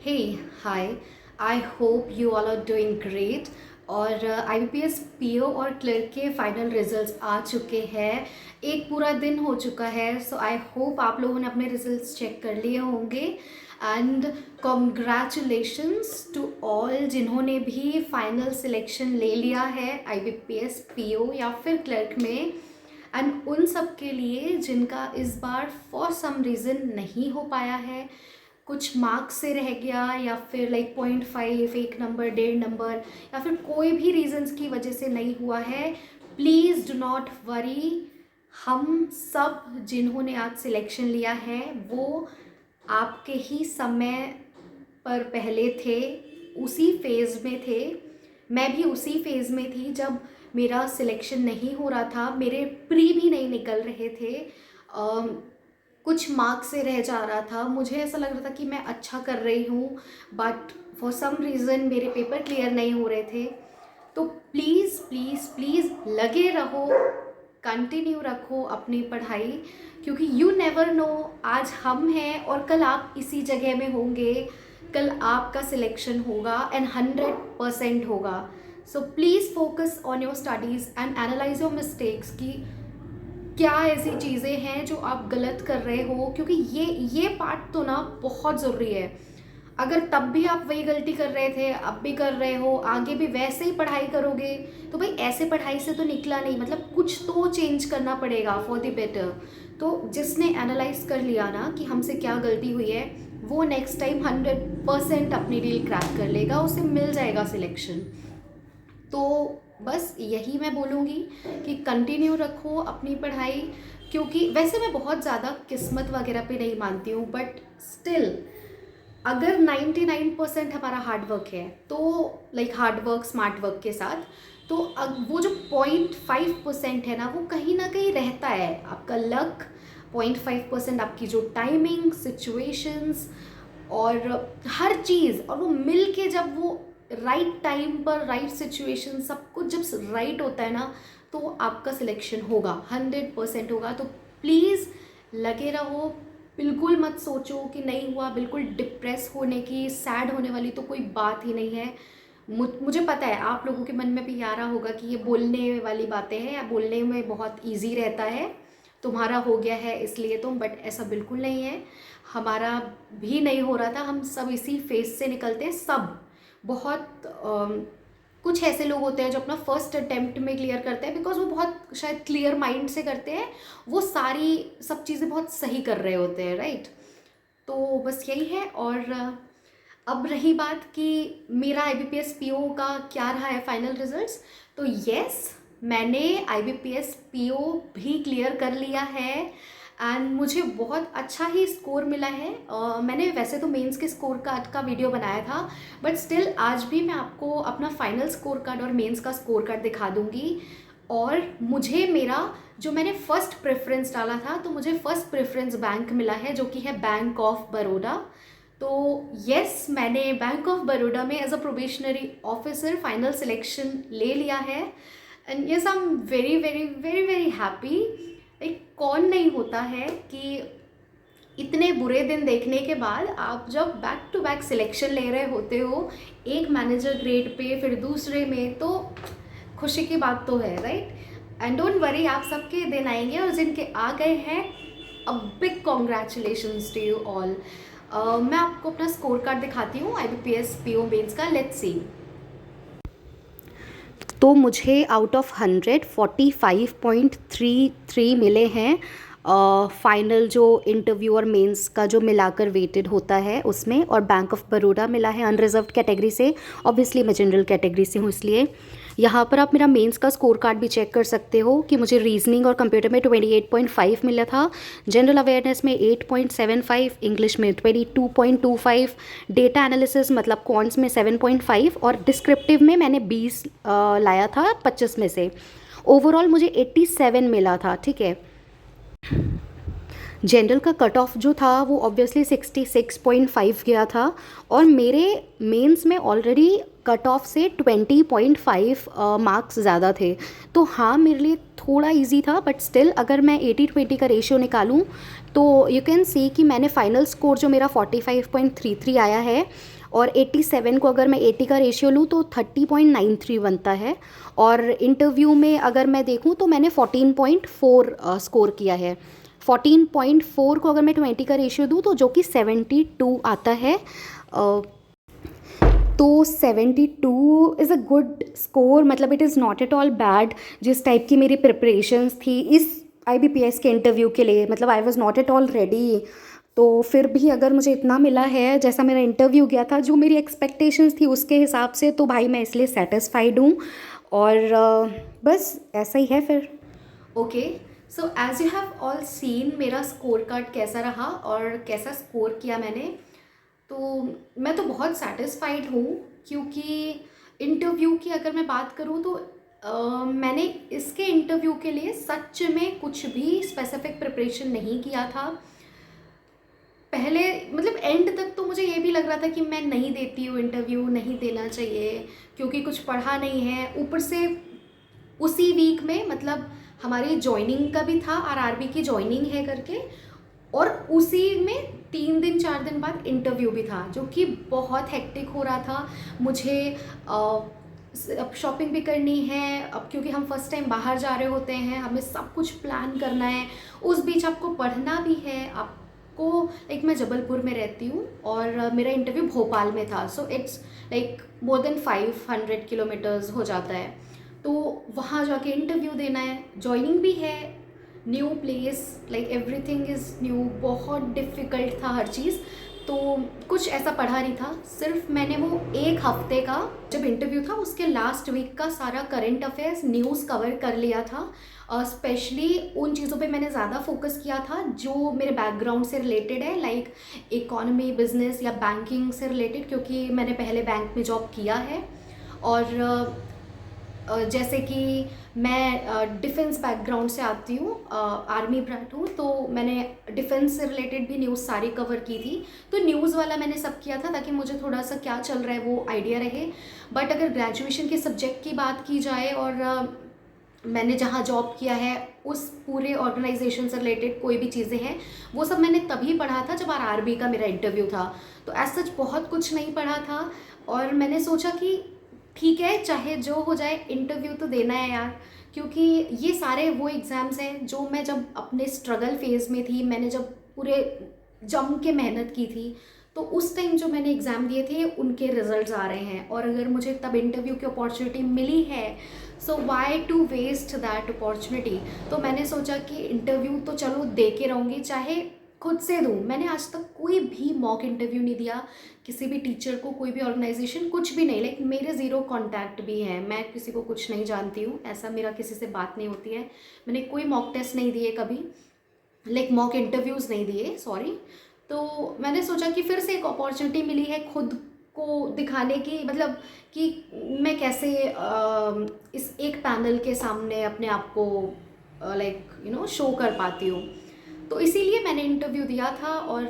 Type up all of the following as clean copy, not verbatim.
Hey, hi. I hope you all are doing great. और IBPS PO और clerk के final results आ चुके हैं। एक पूरा दिन हो चुका है, सो आई होप आप लोगों ने अपने रिजल्ट्स चेक कर लिए होंगे। एंड कॉन्ग्रेचुलेशंस टू ऑल जिन्होंने भी फाइनल सिलेक्शन ले लिया है IBPS PO या फिर क्लर्क में। एंड उन सब के लिए जिनका इस बार फॉर सम रीज़न नहीं हो पाया है, कुछ मार्क्स से रह गया या फिर लाइक 0.5, एक नंबर, 1.5 नंबर, या फिर कोई भी रीजंस की वजह से नहीं हुआ है, प्लीज़ डू नॉट वरी। हम सब जिन्होंने आज सिलेक्शन लिया है वो आपके ही समय पर पहले थे, उसी फेज़ में थे। मैं भी उसी फेज़ में थी जब मेरा सिलेक्शन नहीं हो रहा था, मेरे प्री भी नहीं निकल रहे थे, कुछ मार्क्स से रह जा रहा था। मुझे ऐसा लग रहा था कि मैं अच्छा कर रही हूँ, बट फॉर सम रीज़न मेरे पेपर क्लियर नहीं हो रहे थे। तो प्लीज़ प्लीज़ प्लीज़ लगे रहो, कंटिन्यू रखो अपनी पढ़ाई, क्योंकि यू नेवर नो, आज हम हैं और कल आप इसी जगह में होंगे, कल आपका सिलेक्शन होगा एंड 100% होगा। So please focus on your studies and analyse your mistakes कि क्या ऐसी चीज़ें हैं जो आप गलत कर रहे हो, क्योंकि ये पार्ट तो ना बहुत ज़रूरी है। अगर तब भी आप वही गलती कर रहे थे, अब भी कर रहे हो, आगे भी वैसे ही पढ़ाई करोगे, तो भाई ऐसे पढ़ाई से तो निकला नहीं, मतलब कुछ तो चेंज करना पड़ेगा फॉर द बेटर। तो जिसने एनालाइज कर लिया ना कि हमसे क्या गलती हुई है, वो नेक्स्ट टाइम 100% अपनी डील क्रैक कर लेगा, उसे मिल जाएगा सिलेक्शन। तो बस यही मैं बोलूँगी कि कंटिन्यू रखो अपनी पढ़ाई, क्योंकि वैसे मैं बहुत ज़्यादा किस्मत वगैरह पे नहीं मानती हूँ, बट स्टिल अगर 99% हमारा हार्ड वर्क है, तो like hard work smart work के साथ, तो वो जो 0.5% है ना कहीं रहता है। आपका लक 0.5%, आपकी जो टाइमिंग, सिचुएशंस और हर चीज़, और वो मिल के जब वो राइट टाइम पर राइट सिचुएशन सब कुछ जब राइट होता है ना, तो आपका सिलेक्शन होगा, 100% होगा। तो प्लीज़ लगे रहो, बिल्कुल मत सोचो कि नहीं हुआ, बिल्कुल डिप्रेस होने की, सैड होने वाली तो कोई बात ही नहीं है। मुझे पता है आप लोगों के मन में भी आ रहा होगा कि ये बोलने वाली बातें हैं या बोलने में बहुत इजी रहता है, तुम्हारा हो गया है इसलिए तुम, बट ऐसा बिल्कुल नहीं है। हमारा भी नहीं हो रहा था, हम सब इसी फेज से निकलते हैं सब। बहुत कुछ ऐसे लोग होते हैं जो अपना फर्स्ट अटेम्प्ट में क्लियर करते हैं, बिकॉज वो बहुत शायद क्लियर माइंड से करते हैं, वो सारी सब चीज़ें बहुत सही कर रहे होते हैं, राइट। तो बस यही है। और अब रही बात कि मेरा IBPS PO का क्या रहा है फाइनल रिजल्ट्स, तो यस, मैंने IBPS PO भी क्लियर कर लिया है एंड मुझे बहुत अच्छा ही स्कोर मिला है। मैंने वैसे तो मेंस के स्कोर कार्ड का वीडियो बनाया था, बट स्टिल आज भी मैं आपको अपना फाइनल स्कोर कार्ड और मेंस का स्कोर कार्ड दिखा दूंगी। और मुझे मेरा जो मैंने फ़र्स्ट प्रेफरेंस डाला था, तो मुझे फ़र्स्ट प्रेफरेंस बैंक मिला है, जो कि है बैंक ऑफ बड़ौदा। तो यस, मैंने बैंक ऑफ बड़ौदा में as a probationary officer final selection ले लिया है and yes, I am very very very very happy. एक कौन नहीं होता है कि इतने बुरे दिन देखने के बाद आप जब बैक टू बैक सिलेक्शन ले रहे होते हो, एक मैनेजर ग्रेड पे फिर दूसरे में, तो खुशी की बात तो है, राइट। एंड डोंट वरी, आप सबके दिन आएंगे, और जिनके आ गए हैं, a big congratulations to you all. मैं आपको अपना स्कोर कार्ड दिखाती हूँ IBPS PO मेंस का, लेट्स सी। तो मुझे आउट ऑफ 100 45.33 मिले हैं फाइनल जो इंटरव्यू और मेंस का जो मिलाकर वेटेड होता है उसमें। और बैंक ऑफ बड़ौदा मिला है अनरिजर्व्ड कैटेगरी से, ऑब्वियसली मैं जनरल कैटेगरी से हूँ इसलिए। यहाँ पर आप मेरा मेंस का स्कोर कार्ड भी चेक कर सकते हो कि मुझे रीजनिंग और कंप्यूटर में 28.5 मिला था, जनरल अवेयरनेस में 8.75, इंग्लिश में 22.25, डेटा एनालिसिस मतलब क्वांट्स में 7.5 और डिस्क्रिप्टिव में मैंने 20 लाया था 25 में से। ओवरऑल मुझे 87 मिला था, ठीक है। जनरल का कट ऑफ जो था वो ऑब्वियसली 66.5 गया था और मेरे मेंस में ऑलरेडी कट ऑफ से 20.5 मार्क्स ज़्यादा थे। तो हाँ, मेरे लिए थोड़ा इजी था, बट स्टिल अगर मैं 80-20 का रेशियो निकालूं तो यू कैन सी कि मैंने फाइनल स्कोर जो मेरा 45.33 आया है, और 87 को अगर मैं 80 का रेशियो लूँ तो 30.93 बनता है। और इंटरव्यू में अगर मैं देखूँ तो मैंने 14.4 स्कोर किया है। 14.4 को अगर मैं 20 का रेशियो दूँ तो जो कि 72 आता है। तो 72 इज़ अ गुड स्कोर, मतलब it is not at all bad. जिस टाइप की मेरी प्रिपरेशंस थी इस IBPS के इंटरव्यू के लिए, मतलब I was not at all ready. तो फिर भी अगर मुझे इतना मिला है जैसा मेरा इंटरव्यू गया था, जो मेरी एक्सपेक्टेशंस थी उसके हिसाब से, तो भाई मैं इसलिए सेटिस्फाइड हूँ। और बस ऐसा ही है फिर। Okay, so as you have all seen मेरा स्कोर कार्ड कैसा रहा और कैसा स्कोर किया मैंने, तो मैं तो बहुत सेटिस्फाइड हूँ। क्योंकि इंटरव्यू की अगर मैं बात करूँ तो मैंने इसके इंटरव्यू के लिए सच में कुछ भी स्पेसिफिक प्रिपरेशन नहीं किया था। पहले मतलब एंड तक तो मुझे ये भी लग रहा था कि मैं नहीं देती हूँ इंटरव्यू, नहीं देना चाहिए क्योंकि कुछ पढ़ा नहीं है। ऊपर से उसी वीक में मतलब हमारी जॉइनिंग का भी था, RRB की जॉइनिंग है करके, और उसी में 3-4 दिन बाद इंटरव्यू भी था, जो कि बहुत हेक्टिक हो रहा था मुझे। अब शॉपिंग भी करनी है, अब क्योंकि हम फर्स्ट टाइम बाहर जा रहे होते हैं, हमें सब कुछ प्लान करना है, उस बीच आपको पढ़ना भी है। आपको लाइक मैं जबलपुर में रहती हूँ और मेरा इंटरव्यू भोपाल में था, so it's like more than 500 kilometres हो जाता है। तो वहाँ जाके इंटरव्यू देना है, जॉइनिंग भी है, new place, like everything is new. बहुत डिफ़िकल्ट था हर चीज़। तो कुछ ऐसा पढ़ा नहीं था, सिर्फ मैंने वो एक हफ्ते का जब इंटरव्यू था उसके लास्ट वीक का सारा करंट अफेयर्स न्यूज़ कवर कर लिया था। स्पेशली उन चीज़ों पे मैंने ज़्यादा फोकस किया था जो मेरे बैकग्राउंड से रिलेटेड है, लाइक इकोनॉमी, बिजनेस या बैंकिंग से रिलेटेड, क्योंकि मैंने पहले बैंक में जॉब किया है। और जैसे कि मैं डिफेंस बैकग्राउंड से आती हूँ, आर्मी ब्राट हूँ, तो मैंने डिफेंस से रिलेटेड भी न्यूज़ सारी कवर की थी। तो न्यूज़ वाला मैंने सब किया था ताकि मुझे थोड़ा सा क्या चल रहा है वो आइडिया रहे। बट अगर ग्रेजुएशन के सब्जेक्ट की बात की जाए और मैंने जहाँ जॉब किया है उस पूरे ऑर्गेनाइजेशन से रिलेटेड कोई भी चीज़ें हैं, वो सब मैंने तभी पढ़ा था जब RRB का मेरा इंटरव्यू था। तो एज सच बहुत कुछ नहीं पढ़ा था, और मैंने सोचा कि ठीक है, चाहे जो हो जाए इंटरव्यू तो देना है यार। क्योंकि ये सारे वो एग्ज़ाम्स हैं जो मैं जब अपने स्ट्रगल फेज़ में थी, मैंने जब पूरे जम के मेहनत की थी, तो उस टाइम जो मैंने एग्ज़ाम दिए थे उनके रिजल्ट्स आ रहे हैं। और अगर मुझे तब इंटरव्यू की अपॉर्चुनिटी मिली है, so why to waste that opportunity. तो मैंने सोचा कि इंटरव्यू तो चलो दे के रहूँगी, चाहे खुद से दूँ। मैंने आज तक कोई भी मॉक इंटरव्यू नहीं दिया, किसी भी टीचर को, कोई भी ऑर्गेनाइजेशन, कुछ भी नहीं। लाइक मेरे ज़ीरो कांटेक्ट भी हैं, मैं किसी को कुछ नहीं जानती हूँ, ऐसा मेरा किसी से बात नहीं होती है। मैंने कोई मॉक टेस्ट नहीं दिए कभी, लाइक मॉक इंटरव्यूज़ नहीं दिए, सॉरी। तो मैंने सोचा कि फिर से एक अपॉर्चुनिटी मिली है खुद को दिखाने की, मतलब कि मैं कैसे इस एक पैनल के सामने अपने आप को लाइक शो कर पाती हूँ। तो इसीलिए मैंने इंटरव्यू दिया था, और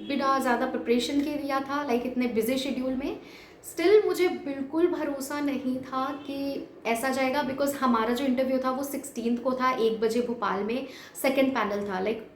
बिना ज़्यादा प्रिपरेशन के दिया था, लाइक इतने बिजी शेड्यूल में। स्टिल मुझे बिल्कुल भरोसा नहीं था कि ऐसा जाएगा, बिकॉज हमारा जो इंटरव्यू था वो 16 को था, 1 बजे भोपाल में सेकंड पैनल था। लाइक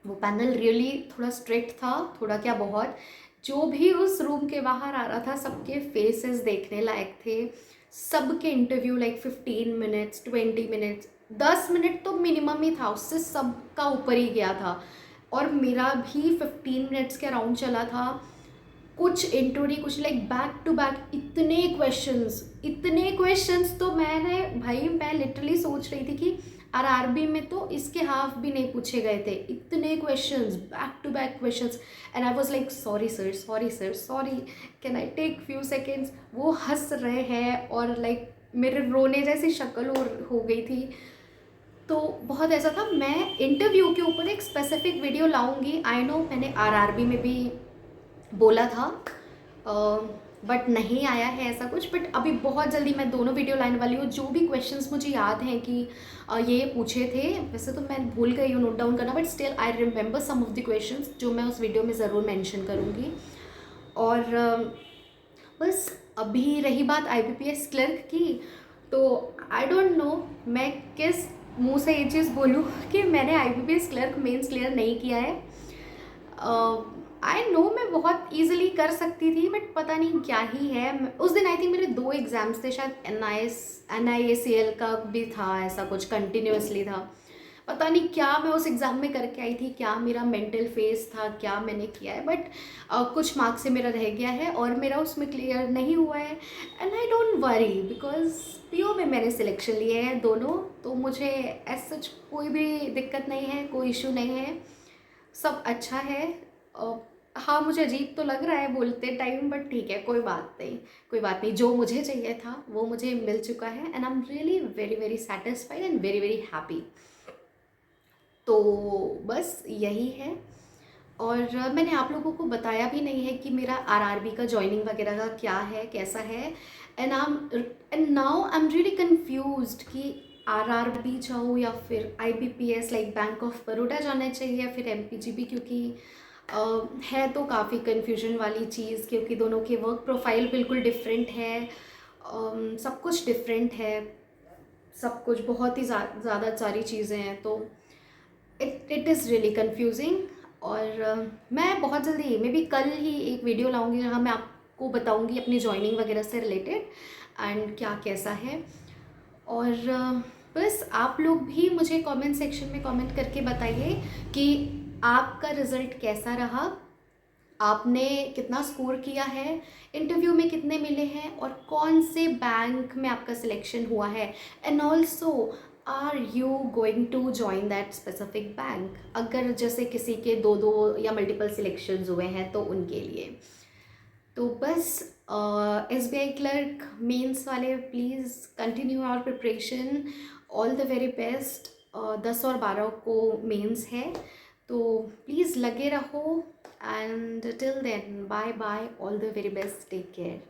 वो पैनल रियली थोड़ा स्ट्रिक्ट था, थोड़ा क्या बहुत। जो भी उस रूम के बाहर आ रहा था सबके फेसेस देखने लायक थे। सबके interview like 15 minutes, 20 minutes, 10 minute तो मिनिमम ही था, उससे सबका ऊपर ही गया था। और मेरा भी 15 मिनट्स के अराउंड चला था। कुछ इंट्रोडी, कुछ लाइक बैक टू बैक इतने क्वेश्चंस तो मैं लिटरली सोच रही थी कि RRB में तो इसके हाफ भी नहीं पूछे गए थे। इतने questions, back to back questions, and I was like sorry sir, can I take few seconds. वो हंस रहे हैं और लाइक मेरे रोने जैसी शक्ल हो गई थी। तो बहुत ऐसा था। मैं इंटरव्यू के ऊपर एक स्पेसिफिक वीडियो लाऊंगी, आई नो मैंने RRB में भी बोला था। बट नहीं आया है ऐसा कुछ। बट अभी बहुत जल्दी मैं दोनों वीडियो लाने वाली हूँ। जो भी क्वेश्चंस मुझे याद हैं कि ये पूछे थे, वैसे तो मैं भूल गई हूँ नोट डाउन करना, but still I remember some of the questions जो मैं उस वीडियो में ज़रूर मेंशन करूँगी। और बस अभी रही बात आईबीपीएस क्लर्क की, तो आई डोंट नो मैं किस मुंह से ये चीज़ बोलूँ कि मैंने आईबीपीएस क्लर्क मेंस क्लियर नहीं किया है। आई नो मैं बहुत ईजिली कर सकती थी, बट पता नहीं क्या ही है। उस दिन आई थिंक मेरे 2 एग्ज़ाम्स थे, शायद NIACL का भी था, ऐसा कुछ कंटिन्यूसली था। पता नहीं क्या मैं उस एग्ज़ाम में करके आई थी, क्या मेरा मेंटल फेस था, क्या मैंने किया है, बट कुछ मार्क्स से मेरा रह गया है और मेरा उसमें क्लियर नहीं हुआ है। And I don't worry because PO में मैंने सिलेक्शन लिए हैं दोनों, तो मुझे एज सच कोई भी दिक्कत नहीं है, कोई इशू नहीं है, सब अच्छा है। हाँ मुझे अजीब तो लग रहा है बोलते टाइम, बट ठीक है, कोई बात नहीं, कोई बात नहीं। जो मुझे चाहिए था वो मुझे मिल चुका है and I am really very very satisfied and very very happy. तो बस यही है। और मैंने आप लोगों को बताया भी नहीं है कि मेरा आरआरबी का जॉइनिंग वगैरह का क्या है, कैसा है। And now I am really confused कि आरआरबी जाऊँ या फिर IBPS like bank of Baroda जाना चाहिए या फिर एमपीजीबी, क्योंकि है तो काफ़ी कन्फ्यूजन वाली चीज़, क्योंकि दोनों के वर्क प्रोफाइल बिल्कुल डिफरेंट है। सब कुछ डिफरेंट है, सब कुछ बहुत ही ज़्यादा सारी चीज़ें हैं, तो इट इज़ रियली कन्फ्यूजिंग। और मैं बहुत जल्दी मे बी कल ही एक वीडियो लाऊंगी जहाँ मैं आपको बताऊंगी अपनी जॉइनिंग वगैरह से रिलेटेड एंड क्या कैसा है। और बस आप लोग भी मुझे कमेंट सेक्शन में कमेंट करके बताइए कि आपका रिज़ल्ट कैसा रहा, आपने कितना स्कोर किया है, इंटरव्यू में कितने मिले हैं और कौन से बैंक में आपका सिलेक्शन हुआ है, and also are you going to join that specific bank, अगर जैसे किसी के दो दो या मल्टीपल सिलेक्शंस हुए हैं तो उनके लिए। तो बस SBI क्लर्क मेंस वाले please continue our preparation, all the very best. 10 और 12 को मेंस है, तो प्लीज़ लगे रहो and till then bye bye, all the very best, take care.